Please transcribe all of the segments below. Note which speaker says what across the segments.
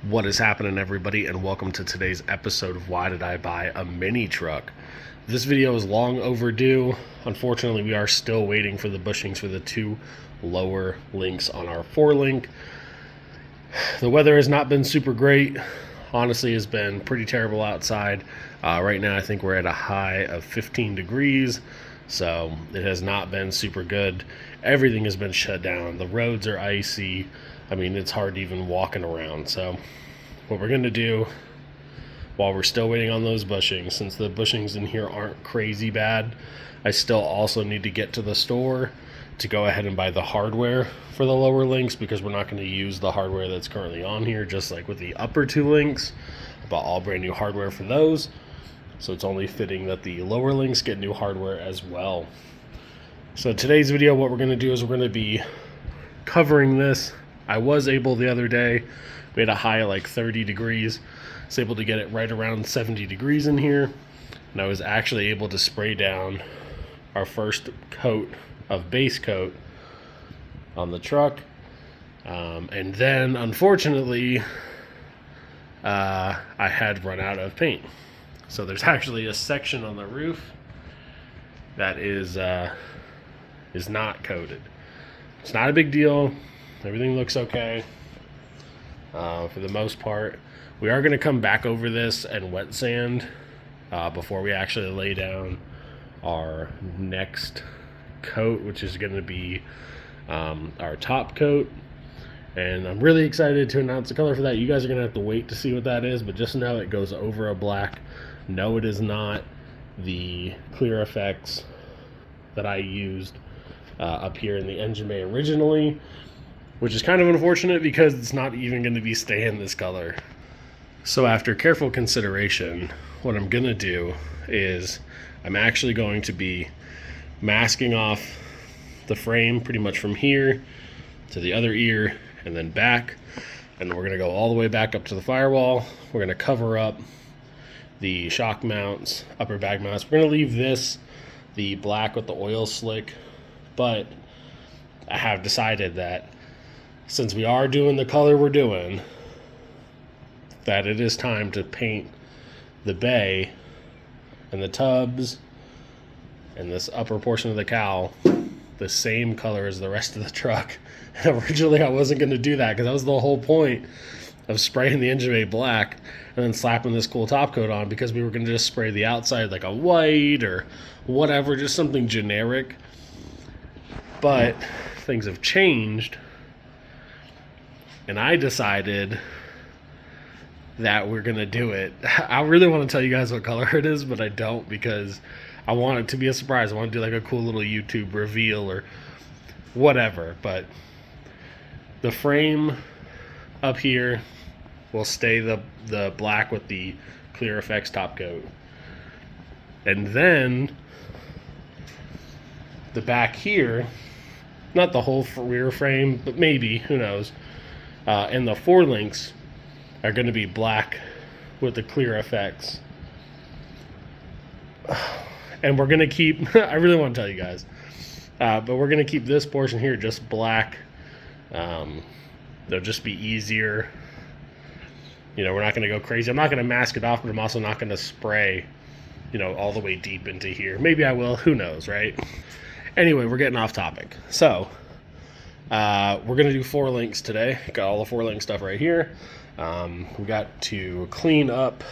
Speaker 1: What is happening, everybody, and welcome to today's episode of Why Did I Buy a Mini Truck? This video is long overdue. Unfortunately, we are still waiting for the bushings for the two lower links on our 4-link. The weather has not been super great. Honestly, it's been pretty terrible outside. Right now, I think we're at a high of 15 degrees, so it has not been super good. Everything has been shut down. The roads are icy. I mean, it's hard even walking around. So what we're going to do while we're still waiting on those bushings, since the bushings in here aren't crazy bad, I still also need to get to the store to go ahead and buy the hardware for the lower links, because we're not going to use the hardware that's currently on here, just like with the upper 2 links. I bought all brand new hardware for those, so it's only fitting that the lower links get new hardware as well. So today's video, what we're going to do is we're going to be covering this. I was able the other day, we had a high of like 30 degrees. I was able to get it right around 70 degrees in here. And I was actually able to spray down our first coat of base coat on the truck. And then, unfortunately, I had run out of paint. So there's actually a section on the roof that is not coated. It's not a big deal. Everything looks okay for the most part. We are going to come back over this and wet sand before we actually lay down our next coat, which is going to be our top coat. And I'm really excited to announce the color for that. You guys are going to have to wait to see what that is, but just know it goes over a black. No, it is not the clear effects that I used up here in the engine bay originally, which is kind of unfortunate because it's not even going to be staying this color. So after careful consideration, what I'm going to do is I'm actually going to be masking off the frame pretty much from here to the other ear and then back, and we're going to go all the way back up to the firewall. We're going to cover up the shock mounts, upper bag mounts. We're going to leave this the black with the oil slick, but I have decided that since we are doing the color we're doing, that it is time to paint the bay and the tubs and this upper portion of the cowl the same color as the rest of the truck. And originally I wasn't going to do that, because that was the whole point of spraying the engine bay black and then slapping this cool top coat on, because we were going to just spray the outside like a white or whatever, just something generic. But things have changed, and I decided that we're going to do it. I really want to tell you guys what color it is, but I don't, because I want it to be a surprise. I want to do like a cool little YouTube reveal or whatever. But the frame up here will stay the black with the clear effects top coat. And then the back here, not the whole rear frame, but maybe, who knows, and the 4 links are going to be black with the clear effects. And we're going to keep, I really want to tell you guys, but we're going to keep this portion here just black. They'll just be easier. You know, we're not going to go crazy. I'm not going to mask it off, but I'm also not going to spray, you know, all the way deep into here. Maybe I will, who knows, right? Anyway, we're getting off topic. So we're going to do 4 links today. Got all the 4 link stuff right here. We got to clean up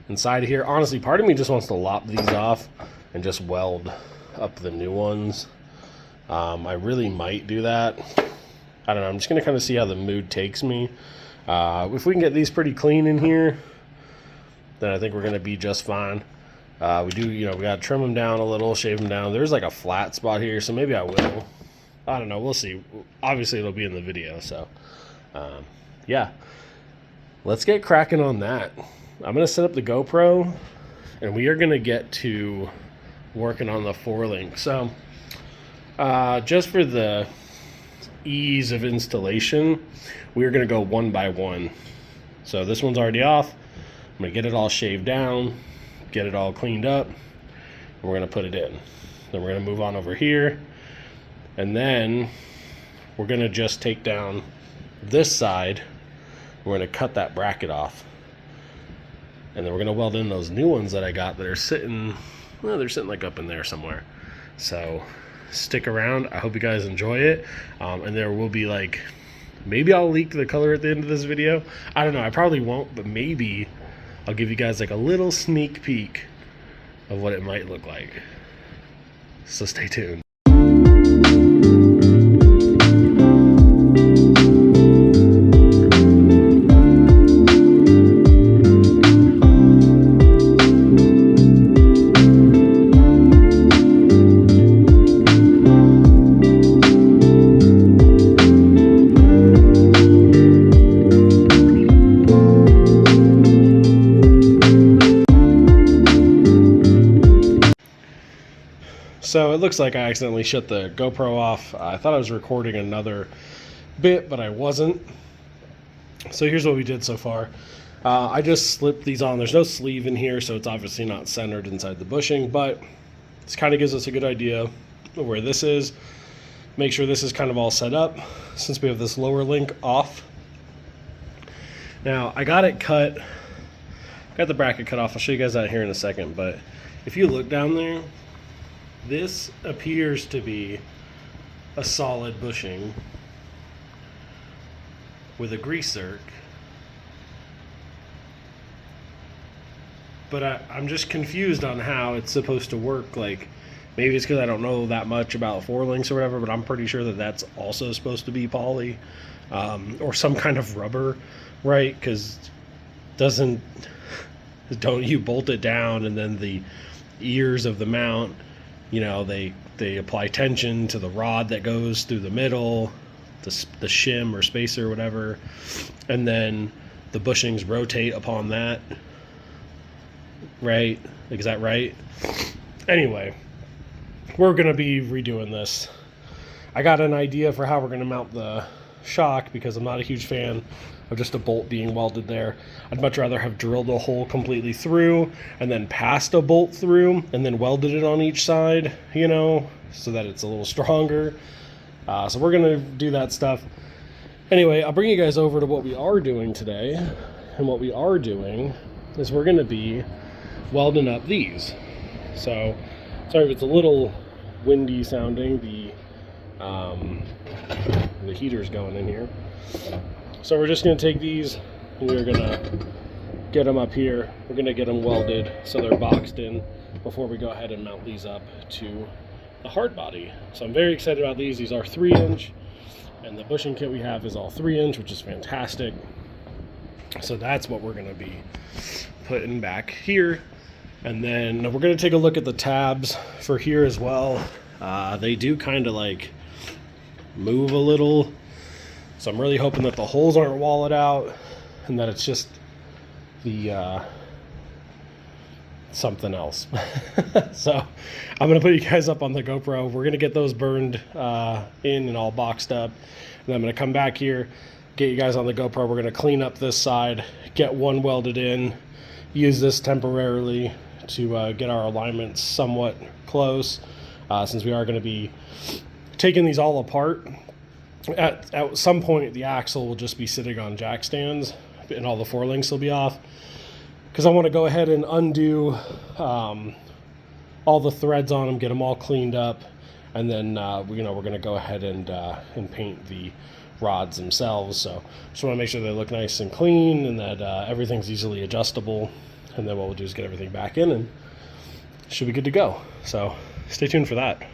Speaker 1: inside of here. Honestly, part of me just wants to lop these off and just weld up the new ones. I really might do that. I don't know. I'm just going to kind of see how the mood takes me. If we can get these pretty clean in here, then I think we're going to be just fine. We do, you know, we got to trim them down a little, shave them down. There's like a flat spot here, so maybe I will. I don't know. We'll see. Obviously, it'll be in the video. So, yeah. Let's get cracking on that. I'm going to set up the GoPro, and we are going to get to working on the 4 link. So, just for the ease of installation, we are going to go one by one. So this one's already off. I'm going to get it all shaved down, get it all cleaned up, and we're going to put it in. Then we're going to move on over here, and then we're going to just take down this side We're going to cut that bracket off. And then we're going to weld in those new ones that I got that are sitting, well, they're sitting like up in there somewhere. So stick around. I hope you guys enjoy it. And there will be like, maybe I'll leak the color at the end of this video. I don't know. I probably won't, but maybe I'll give you guys like a little sneak peek of what it might look like. So stay tuned. So it looks like I accidentally shut the GoPro off. I thought I was recording another bit, but I wasn't. So here's what we did so far. I just slipped these on. There's no sleeve in here, so it's obviously not centered inside the bushing, but this kind of gives us a good idea of where this is. Make sure this is kind of all set up since we have this lower link off. Now, I got it cut. Got the bracket cut off. I'll show you guys that here in a second, but if you look down there, this appears to be a solid bushing with a grease zerk, but I'm just confused on how it's supposed to work. Like, maybe it's because I don't know that much about 4-links or whatever, but I'm pretty sure that that's also supposed to be poly or some kind of rubber, right? Because don't you bolt it down and then the ears of the mount, you know, they apply tension to the rod that goes through the middle, the shim or spacer or whatever, and then the bushings rotate upon that, right? Like, is that right? Anyway, we're going to be redoing this. I got an idea for how we're going to mount the shock because I'm not a huge fan of just a bolt being welded there. I'd much rather have drilled a hole completely through and then passed a bolt through and then welded it on each side, you know, so that it's a little stronger. So we're gonna do that stuff. Anyway, I'll bring you guys over to what we are doing today. And what we are doing is we're gonna be welding up these. So sorry if it's a little windy sounding, the heater's going in here. So we're just going to take these and we're going to get them up here. We're going to get them welded so they're boxed in before we go ahead and mount these up to the hard body. So I'm very excited about these. These are 3-inch and the bushing kit we have is all 3-inch, which is fantastic. So that's what we're going to be putting back here. And then we're going to take a look at the tabs for here as well. They do kind of like move a little. So I'm really hoping that the holes aren't walled out and that it's just the something else. So I'm going to put you guys up on the GoPro. We're going to get those burned in and all boxed up. And then I'm going to come back here, get you guys on the GoPro. We're going to clean up this side, get one welded in, use this temporarily to get our alignments somewhat close since we are going to be taking these all apart. At some point, the axle will just be sitting on jack stands and all the 4-links will be off. Because I want to go ahead and undo all the threads on them, get them all cleaned up, and then we're going to go ahead and paint the rods themselves. So just want to make sure they look nice and clean and that everything's easily adjustable. And then what we'll do is get everything back in and should be good to go. So stay tuned for that.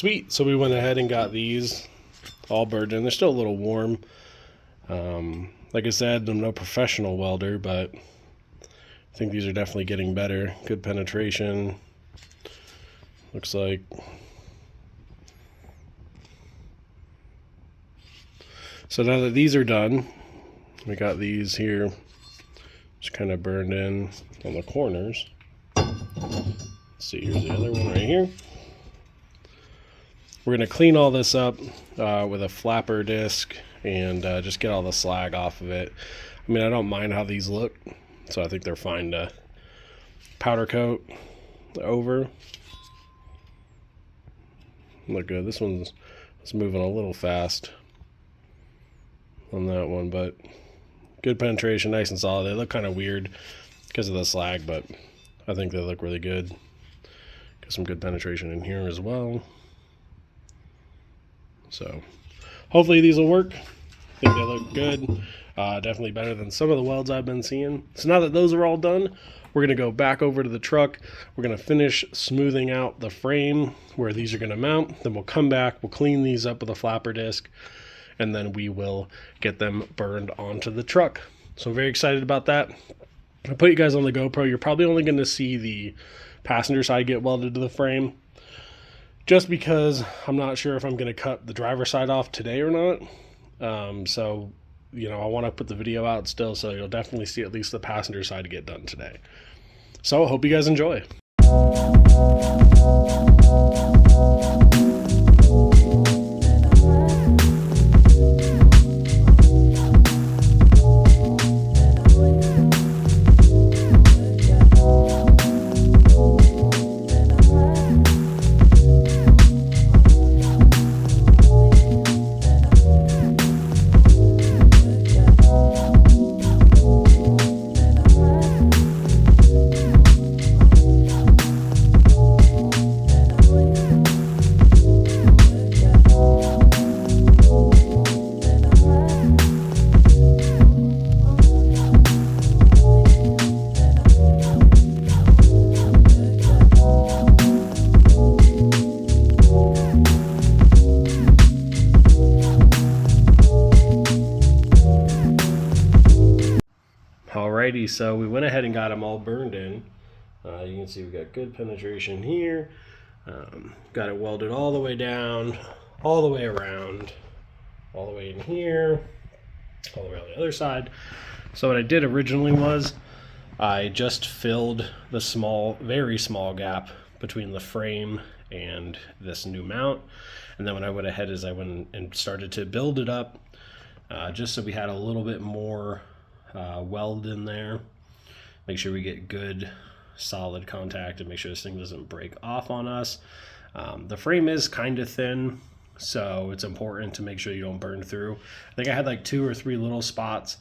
Speaker 1: Sweet. So we went ahead and got these all burned in. They're still a little warm. Like I said, I'm no professional welder, but I think these are definitely getting better. Good penetration. Looks like. So now that these are done, we got these here just kind of burned in on the corners. Let's see, here's the other one right here. We're going to clean all this up with a flapper disc and just get all the slag off of it. I mean, I don't mind how these look, so I think they're fine to powder coat over. Look good. This one's moving a little fast on that one, but good penetration, nice and solid. They look kind of weird because of the slag, but I think they look really good. Got some good penetration in here as well. So hopefully these will work. I think they look good. Definitely better than some of the welds I've been seeing. So now that those are all done, we're going to go back over to the truck. We're going to finish smoothing out the frame where these are going to mount. Then we'll come back, we'll clean these up with a flapper disc, and then we will get them burned onto the truck. So I'm very excited about that. I'll put you guys on the GoPro. You're probably only going to see the passenger side get welded to the frame, just because I'm not sure if I'm going to cut the driver's side off today or not. So, you know, I want to put the video out still, so you'll definitely see at least the passenger side get done today. So I hope you guys enjoy. Alrighty, so we went ahead and got them all burned in. You can see we got good penetration here. Got it welded all the way down, all the way around, all the way in here, all the way on the other side. So what I did originally was I just filled the small, very small gap between the frame and this new mount. And then what I went ahead is I went and started to build it up just so we had a little bit more weld in there. Make sure we get good solid contact and make sure this thing doesn't break off on us. The frame is kind of thin, so it's important to make sure you don't burn through. I think I had like 2 or 3 little spots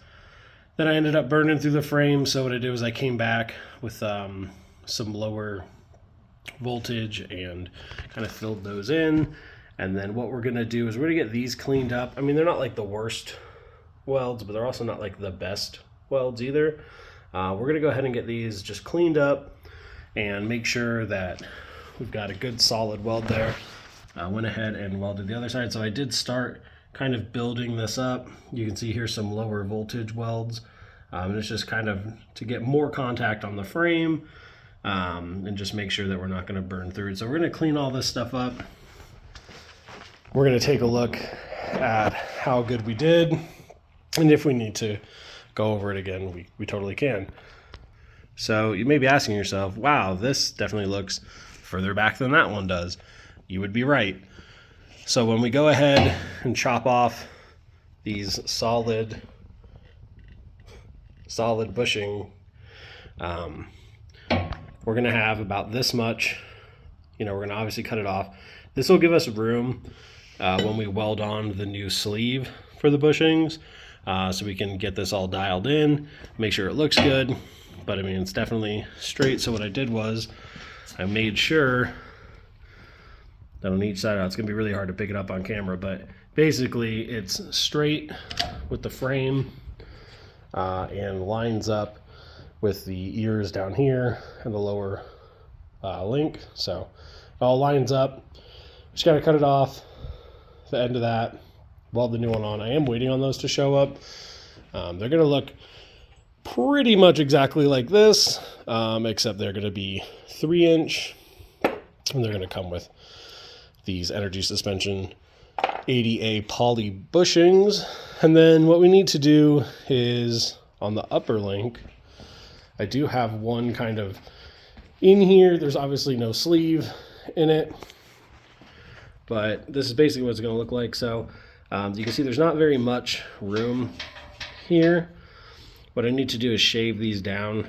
Speaker 1: that I ended up burning through the frame. So what I did was I came back with some lower voltage and kind of filled those in. And then what we're gonna do is we're gonna get these cleaned up. I mean, they're not like the worst welds, but they're also not like the best welds either. We're gonna go ahead and get these just cleaned up and make sure that we've got a good solid weld there. I went ahead and welded the other side. So I did start kind of building this up. You can see here some lower voltage welds. And it's just kind of to get more contact on the frame and just make sure that we're not gonna burn through it. So we're gonna clean all this stuff up. We're gonna take a look at how good we did. And if we need to go over it again, we totally can. So you may be asking yourself, wow, this definitely looks further back than that one does. You would be right. So when we go ahead and chop off these solid bushing, we're gonna have about this much. You know, we're gonna obviously cut it off. This will give us room when we weld on the new sleeve for the bushings. So we can get this all dialed in, make sure it looks good. But I mean, it's definitely straight. So what I did was I made sure that on each side, it's gonna be really hard to pick it up on camera, but basically it's straight with the frame and lines up with the ears down here and the lower link. So it all lines up. Just got to cut it off, the end of that, weld the new one on. I am waiting on those to show up. They're going to look pretty much exactly like this, except they're going to be 3-inch, and they're going to come with these energy suspension 80A poly bushings. And then what we need to do is on the upper link, I do have one kind of in here. There's obviously no sleeve in it, but this is basically what it's going to look like. So you can see there's not very much room here. What I need to do is shave these down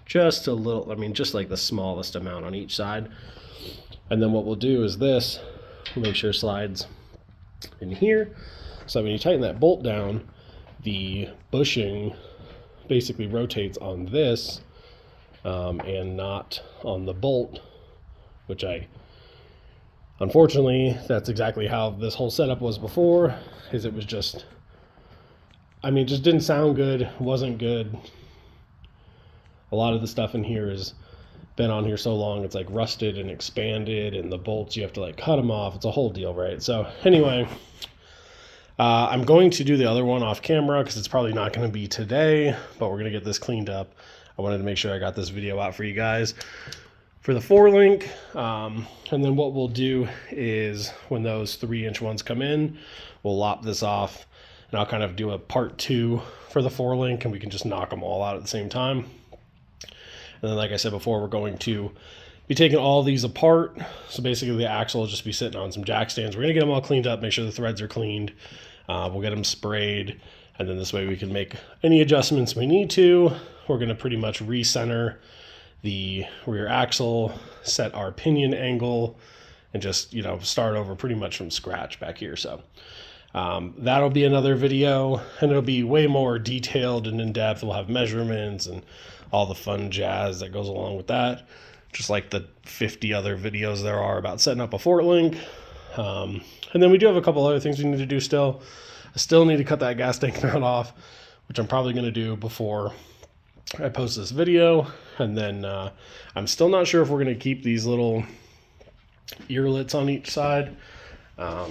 Speaker 1: just a little, I mean, just like the smallest amount on each side. And then what we'll do is this, make sure it slides in here. So when you tighten that bolt down, the bushing basically rotates on this and not on the bolt, which unfortunately, that's exactly how this whole setup was before, is it was just, I mean, just didn't sound good, wasn't good. A lot of the stuff in here has been on here so long, it's like rusted and expanded, and the bolts, you have to like cut them off. It's a whole deal, right? So anyway, I'm going to do the other one off camera because it's probably not going to be today, but we're going to get this cleaned up. I wanted to make sure I got this video out for you guys for the 4-link. And then what we'll do is when those 3-inch ones come in, we'll lop this off, and I'll kind of do a part 2 for the 4-link, and we can just knock them all out at the same time. And then, like I said before, we're going to be taking all these apart. So basically the axle will just be sitting on some jack stands. We're going to get them all cleaned up, make sure the threads are cleaned. We'll get them sprayed, and then this way we can make any adjustments we need to. We're going to pretty much recenter the rear axle, set our pinion angle, and just, you know, start over pretty much from scratch back here. So that'll be another video, and it'll be way more detailed and in depth. We'll have measurements and all the fun jazz that goes along with that, just like the 50 other videos there are about setting up a 4-link. And then we do have a couple other things we need to do still. I still need to cut that gas tank mount off, which I'm probably going to do before I post this video. And then I'm still not sure if we're going to keep these little earlets on each side. I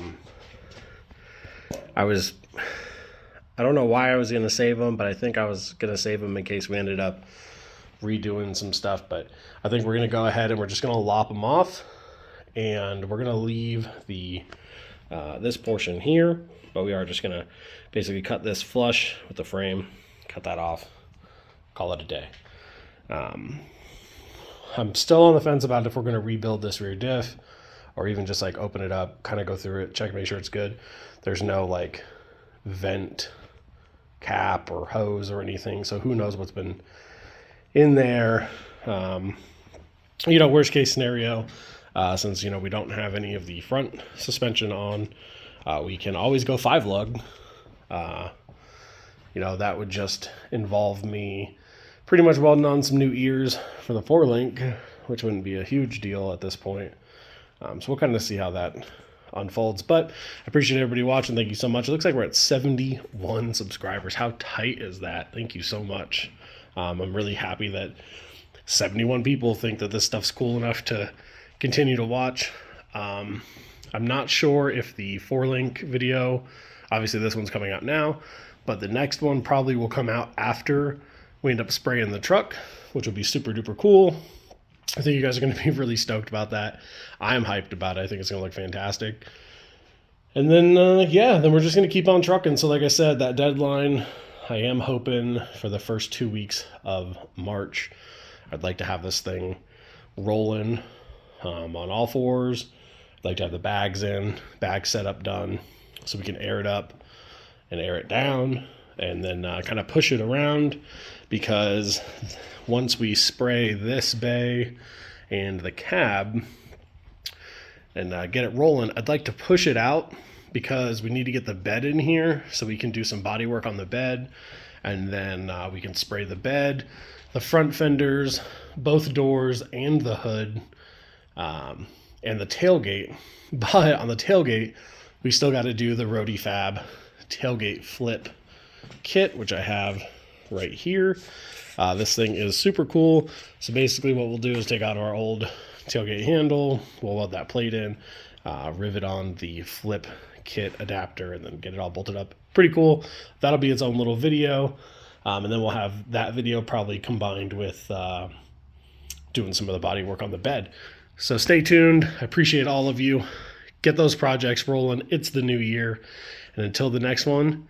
Speaker 1: don't know why I was going to save them, but I think I was going to save them in case we ended up redoing some stuff. But I think we're going to go ahead and we're just going to lop them off, and we're going to leave the this portion here, but we are just going to basically cut this flush with the frame, cut that off, call it a day. I'm still on the fence about if we're going to rebuild this rear diff or even just like open it up, kind of go through it, check, make sure it's good. There's no like vent cap or hose or anything, so who knows what's been in there. You know, worst case scenario, since, you know, we don't have any of the front suspension on, we can always go 5-lug. You know, that would just involve me pretty much welding on some new ears for the 4-link, which wouldn't be a huge deal at this point. So we'll kind of see how that unfolds. But I appreciate everybody watching. Thank you so much. It looks like we're at 71 subscribers. How tight is that? Thank you so much. I'm really happy that 71 people think that this stuff's cool enough to continue to watch. I'm not sure if the 4-link video, obviously this one's coming out now, but the next one probably will come out after we end up spraying the truck, which will be super duper cool. I think you guys are going to be really stoked about that. I am hyped about it. I think it's going to look fantastic. And then, yeah, then we're just going to keep on trucking. So like I said, that deadline, I am hoping for the first 2 weeks of March. I'd like to have this thing rolling on all fours. I'd like to have the bags in, bag setup done, so we can air it up and air it down, and then kind of push it around, because once we spray this bay and the cab and get it rolling, I'd like to push it out because we need to get the bed in here so we can do some body work on the bed, and then we can spray the bed, the front fenders, both doors, and the hood, and the tailgate. But on the tailgate, we still got to do the Roadie Fab tailgate flip kit, which I have right here. This thing is super cool. So basically what we'll do is take out our old tailgate handle, we'll weld that plate in, rivet on the flip kit adapter, and then get it all bolted up. Pretty cool. That'll be its own little video. And then we'll have that video probably combined with doing some of the body work on the bed. So stay tuned. I appreciate all of you. Get those projects rolling. It's the new year. And until the next one,